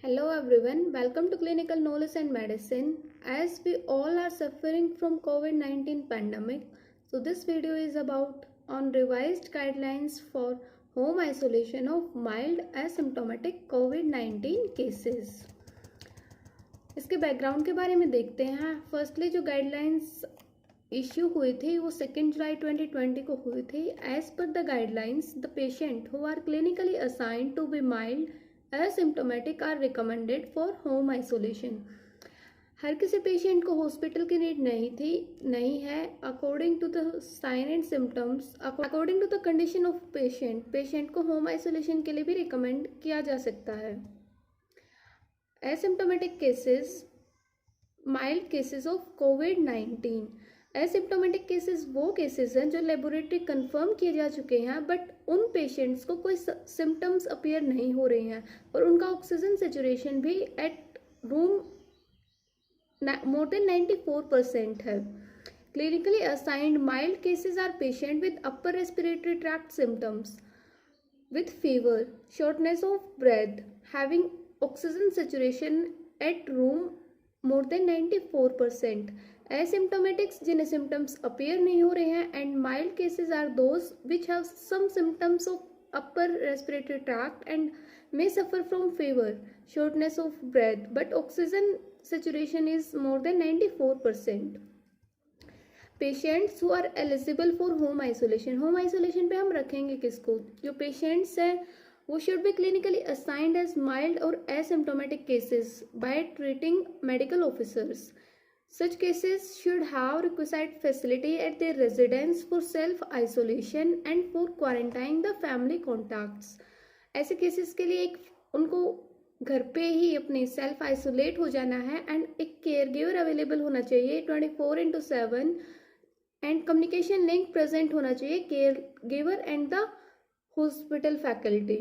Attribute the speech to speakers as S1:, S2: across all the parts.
S1: Hello everyone, welcome to Clinical Knowledge and Medicine. As we all are suffering from COVID-19 pandemic, so this video is about on revised guidelines for home isolation of mild asymptomatic COVID-19 cases. इसके background के बारे में देखते हैं. Firstly जो guidelines issue हुई थी वो 2 जुलाई 2020 को हुई थी. As per the guidelines the patient who are clinically assigned to be mild asymptomatic are recommended for home isolation. हर किसी पेशेंट को हॉस्पिटल की नीड नहीं है. According to the sign and symptoms, according to the condition of patient को home isolation के लिए भी रिकमेंड किया जा सकता है. Asymptomatic cases, mild cases of कोविड-19. एसिम्टोमेटिक केसेस वो केसेस हैं जो लेबोरेटरी कंफर्म किए जा चुके हैं, बट उन पेशेंट्स को कोई सिम्टम्स अपीयर नहीं हो रहे हैं और उनका ऑक्सीजन सेचुरेशन भी एट रूम मोर देन 94% है. Clinically assigned mild cases are patient with upper respiratory tract symptoms with fever, shortness of breath, having oxygen saturation at room more than 94%. Asymptomatics जिन्हें symptoms appear नहीं हो रहे हैं, and mild cases are those which have some symptoms of upper respiratory tract and may suffer from fever, shortness of breath, but oxygen saturation is more than 94%. Patients who are eligible for home isolation. Home isolation पे हम रखेंगे किसको? जो patients हैं वो should be clinically assigned as mild और asymptomatic cases by treating medical officers. Such cases should have required facility at their residence for self isolation and for quarantine the family contacts. ऐसे cases के लिए एक उनको घर पे ही अपने self isolate हो जाना है एंड एक केयर गिवर अवेलेबल होना चाहिए 24/7 एंड कम्युनिकेशन लिंक प्रेजेंट होना चाहिए care giver and the hospital faculty.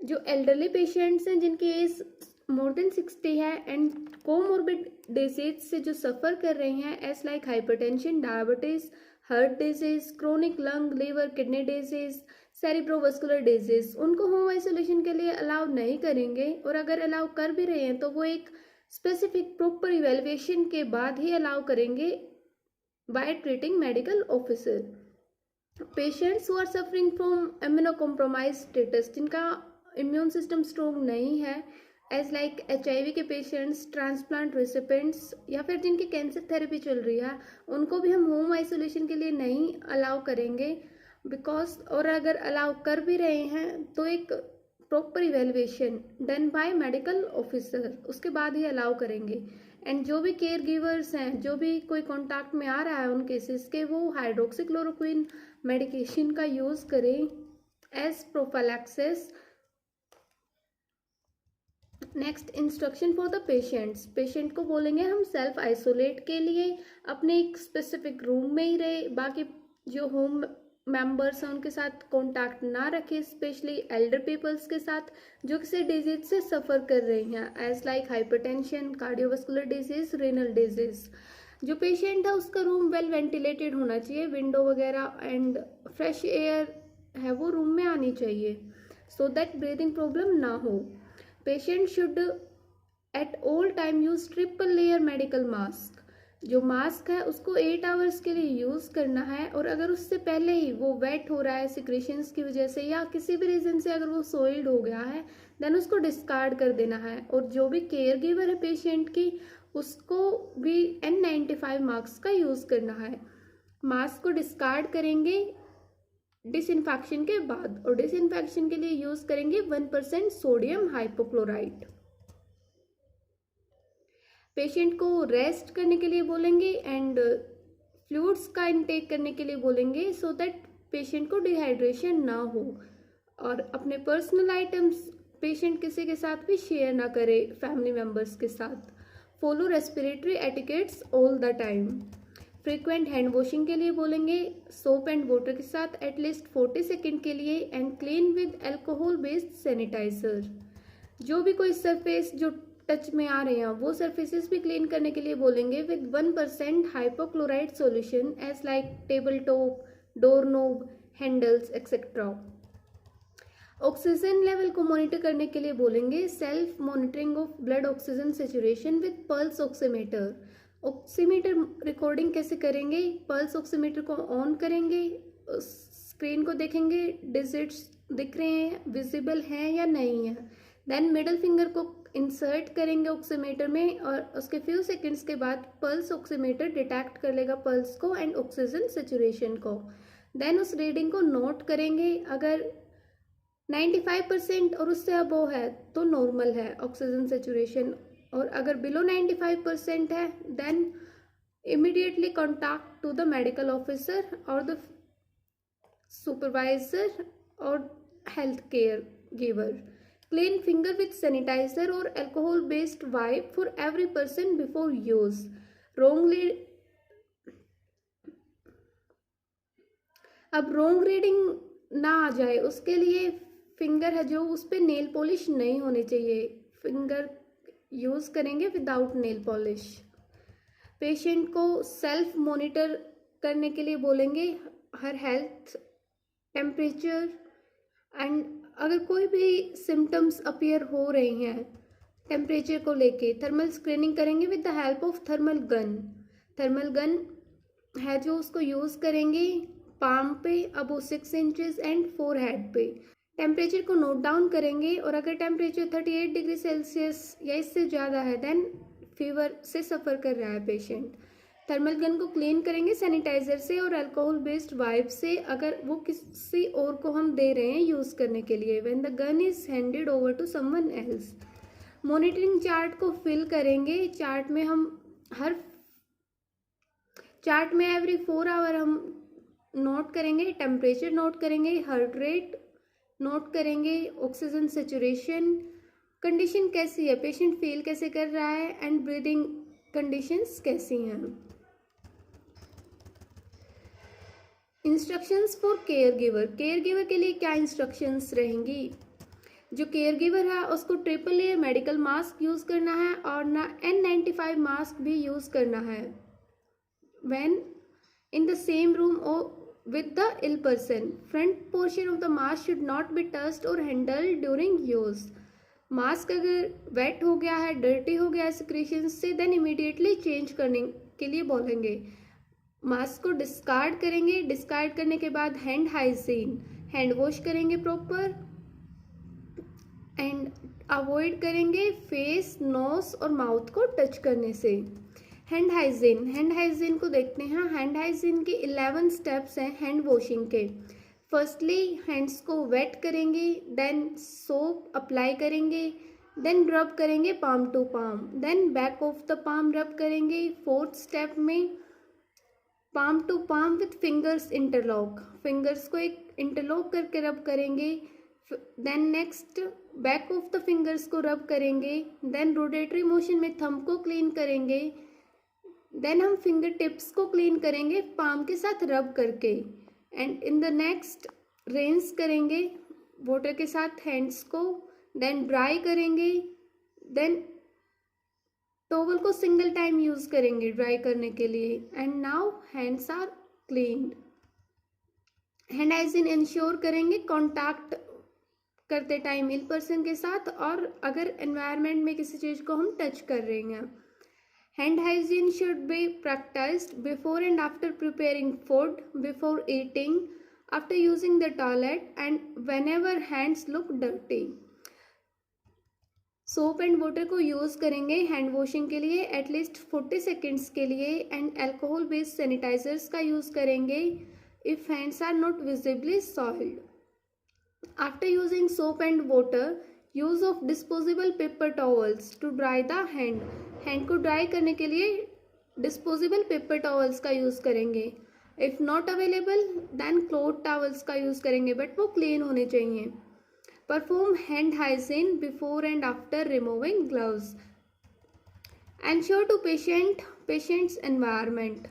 S1: जो एल्डरली पेशेंट्स हैं जिनकी एज मोर देन 60 है एंड कोमोर्बिड डिजीज से जो सफ़र कर रहे हैं as like hypertension, diabetes, heart disease, chronic lung, liver, kidney disease, cerebrovascular disease, उनको होम आइसोलेशन के लिए अलाउ नहीं करेंगे. और अगर अलाउ कर भी रहे हैं तो वो एक स्पेसिफिक प्रॉपर इवेल्युएशन के बाद ही अलाउ करेंगे by treating medical officer. Patients who are suffering from immunocompromised status, जिनका इम्यून सिस्टम स्ट्रॉन्ग नहीं है, एज लाइक HIV के पेशेंट्स, ट्रांसप्लांट रिसिपेंट्स या फिर जिनकी कैंसर थेरेपी चल रही है, उनको भी हम होम आइसोलेशन के लिए नहीं अलाउ करेंगे बिकॉज, और अगर अलाउ कर भी रहे हैं तो एक proper evaluation done by medical officer उसके बाद ही अलाउ करेंगे. एंड जो भी केयर गिवर्स हैं, जो भी कोई कॉन्टैक्ट में आ रहा है उन केसेस के, वो हाइड्रोक्सीक्लोरोक्विन मेडिकेशन का यूज़ करें as prophylaxis. Next, instruction for the patients. Patient को बोलेंगे हम सेल्फ आइसोलेट के लिए अपने एक स्पेसिफिक रूम में ही रहे, बाकी जो होम मेंबर्स हैं उनके साथ कांटेक्ट ना रखें, स्पेशली एल्डर पीपल्स के साथ जो किसी डिजीज से सफ़र कर रही हैं as like hypertension, cardiovascular disease, renal disease. जो पेशेंट है उसका रूम वेल वेंटिलेटेड होना चाहिए, विंडो वगैरह एंड फ्रेश एयर है वो रूम में आनी चाहिए सो दैट ब्रीदिंग प्रॉब्लम ना हो. Patient should at all time use triple layer medical mask. जो मास्क है उसको 8 आवर्स के लिए यूज़ करना है, और अगर उससे पहले ही वो वेट हो रहा है सिक्रेशंस की वजह से या किसी भी रीज़न से अगर वो सोइल्ड हो गया है देन उसको डिस्कार्ड कर देना है. और जो भी केयर गिवर है पेशेंट की उसको भी N95 मास्क का यूज़ करना है. मास्क को डिस्कार्ड करेंगे डिसइंफेक्शन के बाद, और डिसइंफेक्शन के लिए यूज़ करेंगे 1% सोडियम हाइपोक्लोराइट. पेशेंट को रेस्ट करने के लिए बोलेंगे एंड फ्लूइड्स का इनटेक करने के लिए बोलेंगे सो दैट पेशेंट को डिहाइड्रेशन ना हो. और अपने पर्सनल आइटम्स पेशेंट किसी के साथ भी शेयर ना करे फैमिली मेम्बर्स के साथ. Follow respiratory etiquettes all the time. Frequent hand washing के लिए बोलेंगे सोप एंड वाटर के साथ एटलीस्ट 40 सेकेंड के लिए and clean with alcohol based sanitizer. जो भी कोई सरफेस जो टच में आ रहे हैं वो सरफेसेस भी क्लीन करने के लिए बोलेंगे with 1% hypochloride solution as like table top, door knob, handles etcetera. Oxygen level को मॉनिटर करने के लिए बोलेंगे self monitoring of blood oxygen saturation with pulse oximeter. Oximeter recording कैसे करेंगे? पल्स ऑक्सीमीटर को ऑन करेंगे, स्क्रीन को देखेंगे, डिजिट्स दिख रहे हैं, विजिबल हैं या नहीं है। देन मिडल फिंगर को इंसर्ट करेंगे ऑक्सीमीटर में और उसके फ्यू सेकंड्स के बाद पल्स ऑक्सीमीटर डिटेक्ट कर लेगा पल्स को एंड ऑक्सीजन सेचुरेशन को। देन उस रीडिंग को नोट करेंगे। अगर 95% और उससे अबव है तो नॉर्मल है ऑक्सीजन सेचुरेशन, और अगर बिलो 95% है then immediately contact to the medical officer और द सुपरवाइजर और health care giver. Clean finger with sanitizer और alcohol based wipe for every person before use. Wrongly अब रॉन्ग रीडिंग ना आ जाए उसके लिए फिंगर है जो उस पर नेल पॉलिश नहीं होनी चाहिए, फिंगर यूज करेंगे विदाउट नेल पॉलिश। पेशेंट को सेल्फ मॉनिटर करने के लिए बोलेंगे हर हेल्थ, टेम्परेचर एंड अगर कोई भी सिम्टम्स अपीयर हो रहे हैं टेम्परेचर को लेके, थर्मल स्क्रीनिंग करेंगे with the help of thermal gun. Thermal gun है जो उसको यूज़ करेंगे पाम पे, अबो 6 इंचेस एंड फोरहेड पे। टेम्परेचर को नोट डाउन करेंगे और अगर टेम्परेचर 38 डिग्री सेल्सियस या इससे ज़्यादा है देन फीवर से सफ़र कर रहा है पेशेंट। थर्मल गन को क्लीन करेंगे सैनिटाइजर से और अल्कोहल बेस्ड वाइप से अगर वो किसी और को हम दे रहे हैं यूज़ करने के लिए। When the gun is handed over to someone else. Monitoring chart को फिल करेंगे। चार्ट में एवरी 4 आवर हम नोट करेंगे, टेम्परेचर नोट करेंगे, हार्ट रेट नोट करेंगे, ऑक्सीजन सेचुरेशन, कंडीशन कैसी है, पेशेंट फील कैसे कर रहा है एंड ब्रीदिंग कंडीशंस कैसी हैं। Instructions for care giver. Care giver के लिए क्या इंस्ट्रक्शंस रहेंगी? जो केयर गिवर है उसको triple layer medical mask use करना है और ना N95 मास्क भी यूज़ करना है when in the same room और with the ill person. Front portion of the mask should not be touched or handled during use. Mask अगर wait हो गया है, डर्टी हो गया है सिक्रेशन से, देन इमीडिएटली चेंज करने के लिए बोलेंगे। मास्क को डिस्कार्ड करेंगे। डिस्कार्ड करने के बाद हैंड हाइजीन, हैंड वॉश करेंगे प्रॉपर एंड अवॉइड करेंगे फेस, नोज और माउथ को टच करने से। हैंड हाइजीन को देखते हैं। हैंड हाइजीन के 11 स्टेप्स हैं हैंड वॉशिंग के। फर्स्टली हैंड्स को वेट करेंगे, देन सोप अप्लाई करेंगे, देन रब करेंगे palm to palm, then back of the palm rub करेंगे। 4th स्टेप में palm to palm with fingers interlock, fingers को एक इंटरलॉक करके रब करेंगे। Then next back of the fingers को rub करेंगे, देन रोटेटरी मोशन में थंब को क्लीन करेंगे, देन हम फिंगर टिप्स को क्लीन करेंगे पाम के साथ रब करके and in the next rinse करेंगे वाटर के साथ हैंड्स को, देन ड्राई करेंगे, देन टॉवल को सिंगल टाइम यूज़ करेंगे ड्राई करने के लिए and now hands are cleaned. Hand hygiene ensure करेंगे कॉन्टैक्ट करते टाइम इल पर्सन के साथ और अगर एनवायरनमेंट में किसी चीज़ को हम टच कर रहे हैं। Hand hygiene should be practiced before and after preparing food, before eating, after using the toilet and whenever hands look dirty. Soap and water को यूज़ करेंगे हैंड वॉशिंग के लिए एटलीस्ट 40 सेकेंड्स के लिए एंड अल्कोहल बेस्ड सैनिटाइजर्स का use करेंगे if hands are not visibly soiled. After using soap and water, use of disposable paper towels to dry the hand. Hand को dry करने के लिए डिस्पोजेबल पेपर टॉवल्स का use करेंगे। If not available then cloth towels का use करेंगे but वो clean होने चाहिए। Perform hand hygiene before and after removing gloves. Ensure to patients environment.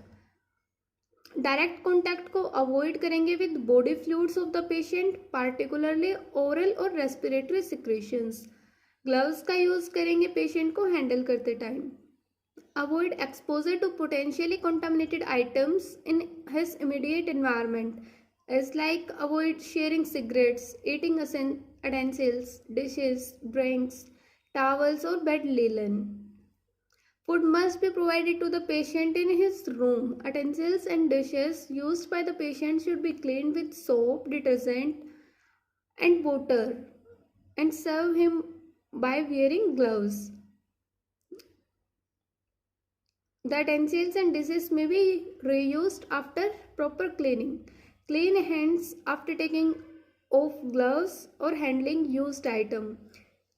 S1: Direct contact को अवॉइड करेंगे with body fluids of the patient, particularly oral और respiratory secretions. Gloves का use करेंगे पेशेंट को हैंडल करते time. Avoid exposure to potentially contaminated items in his immediate environment, as like avoid sharing cigarettes, eating utensils, dishes, drinks, towels, or bed linen. Food must be provided to the patient in his room. Utensils and dishes used by the patient should be cleaned with soap, detergent, and water and serve him by wearing gloves. The utensils and dishes may be reused after proper cleaning. Clean hands after taking off gloves or handling used item.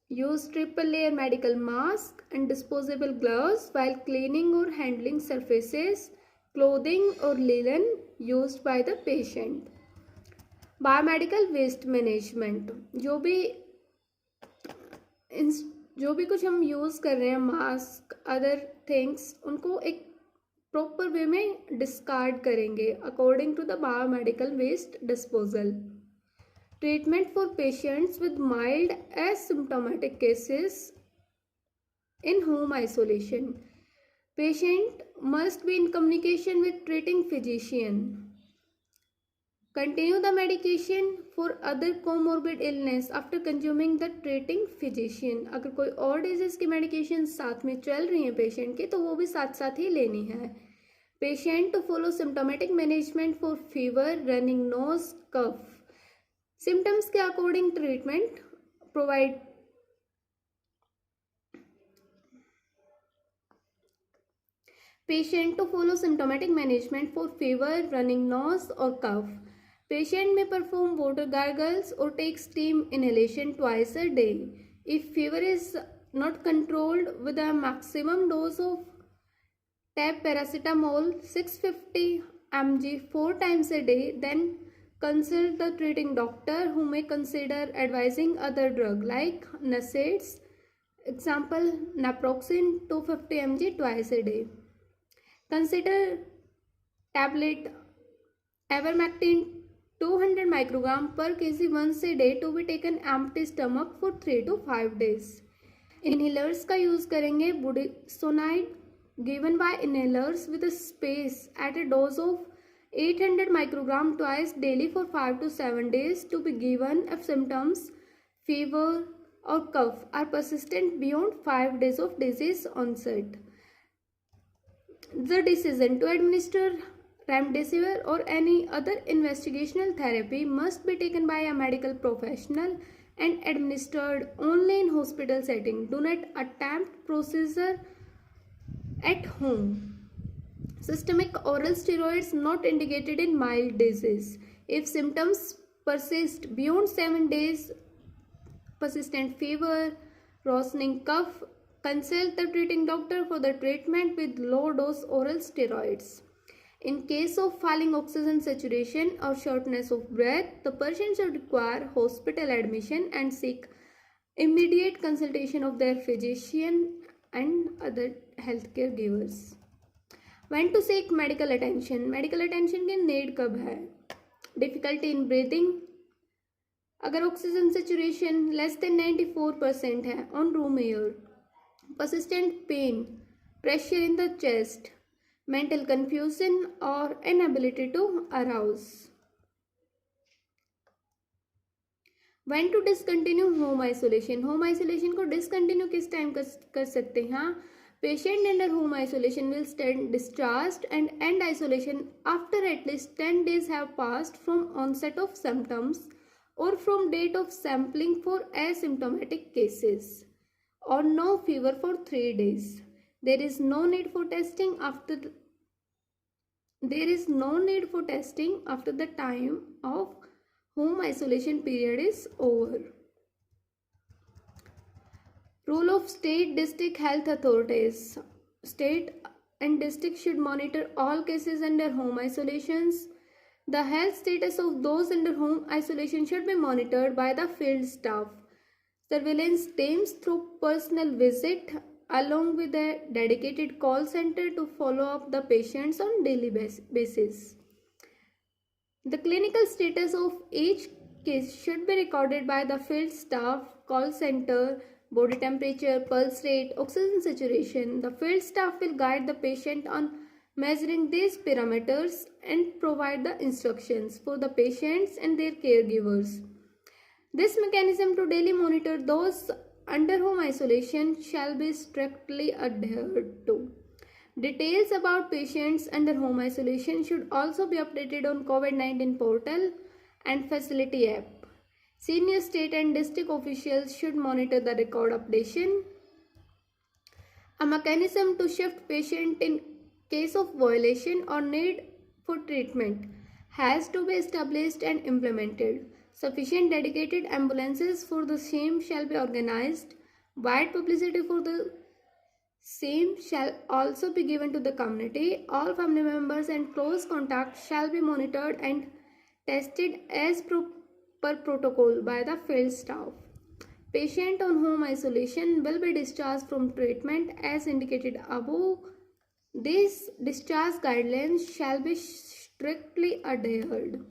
S1: Use triple layer medical mask and disposable gloves while cleaning or handling surfaces, clothing or linen used by the patient. Biomedical waste management, जो भी कुछ हम use कर रहे हैं, mask, other things, उनको एक proper way में डिस्कार्ड करेंगे according to the biomedical waste disposal. Treatment for patients with mild asymptomatic cases in home isolation. Patient must be in communication with treating physician. Continue the medication for other comorbid illness after consuming the treating physician. अगर कोई और disease की medication साथ में चल रही है patient की तो वो भी साथ साथ ही लेनी है. Patient to follow symptomatic management for fever, running nose, cough. Symptoms के according treatment provide. Patient to follow symptomatic management for fever, running nose or cough. Patient may perform water gargles or take steam inhalation twice a day. If fever is not controlled with a maximum dose of tab paracetamol 650 mg 4 times a day, then consult the treating doctor who may consider advising other drug like NSAIDs, example naproxen 250 mg twice a day. Consider tablet ivermectin 200 microgram per kg once a day to be taken empty stomach for 3 to 5 days. Inhalers का use करेंगे budesonide given by inhalers with a space at a dose of 800 microgram twice daily for 5 to 7 days to be given if symptoms fever or cough are persistent beyond 5 days of disease onset. The decision to administer remdesivir or any other investigational therapy must be taken by a medical professional and administered only in hospital setting. Do not attempt procedure at home. Systemic oral steroids not indicated in mild disease. If symptoms persist beyond 7 days, persistent fever, worsening cough, consult the treating doctor for the treatment with low-dose oral steroids. In case of falling oxygen saturation or shortness of breath, the person should require hospital admission and seek immediate consultation of their physician and other healthcare givers. When to seek medical attention? Medical attention की need कब है? Difficulty in breathing. अगर oxygen saturation less than 94% है on room air. Persistent pain, pressure in the chest, mental confusion or inability to arouse. When to discontinue home isolation? Home isolation को discontinue किस time कर सकते हैं? हाँ, patient under home isolation will stand discharged and end isolation after at least 10 days have passed from onset of symptoms or from date of sampling for asymptomatic cases, or no fever for 3 days. There is no need for testing after the time of home isolation period is over. Role of state district health authorities. State and district should monitor all cases under home isolations. The health status of those under home isolation should be monitored by the field staff. Surveillance teams through personal visit along with a dedicated call center to follow up the patients on daily basis. The clinical status of each case should be recorded by the field staff, call center, body temperature, pulse rate, oxygen saturation. The field staff will guide the patient on measuring these parameters and provide the instructions for the patients and their caregivers. This mechanism to daily monitor those under home isolation shall be strictly adhered to. Details about patients under home isolation should also be updated on COVID-19 portal and facility app. Senior state and district officials should monitor the record updation. A mechanism to shift patient in case of violation or need for treatment has to be established and implemented. Sufficient dedicated ambulances for the same shall be organized. Wide publicity for the same shall also be given to the community. All family members and close contacts shall be monitored and tested as per protocol by the field staff. Patient on home isolation will be discharged from treatment as indicated above. These discharge guidelines shall be strictly adhered.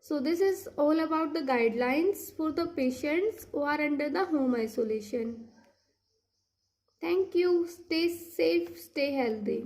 S1: So this is all about the guidelines for the patients who are under the home isolation. Thank you. Stay safe, stay healthy.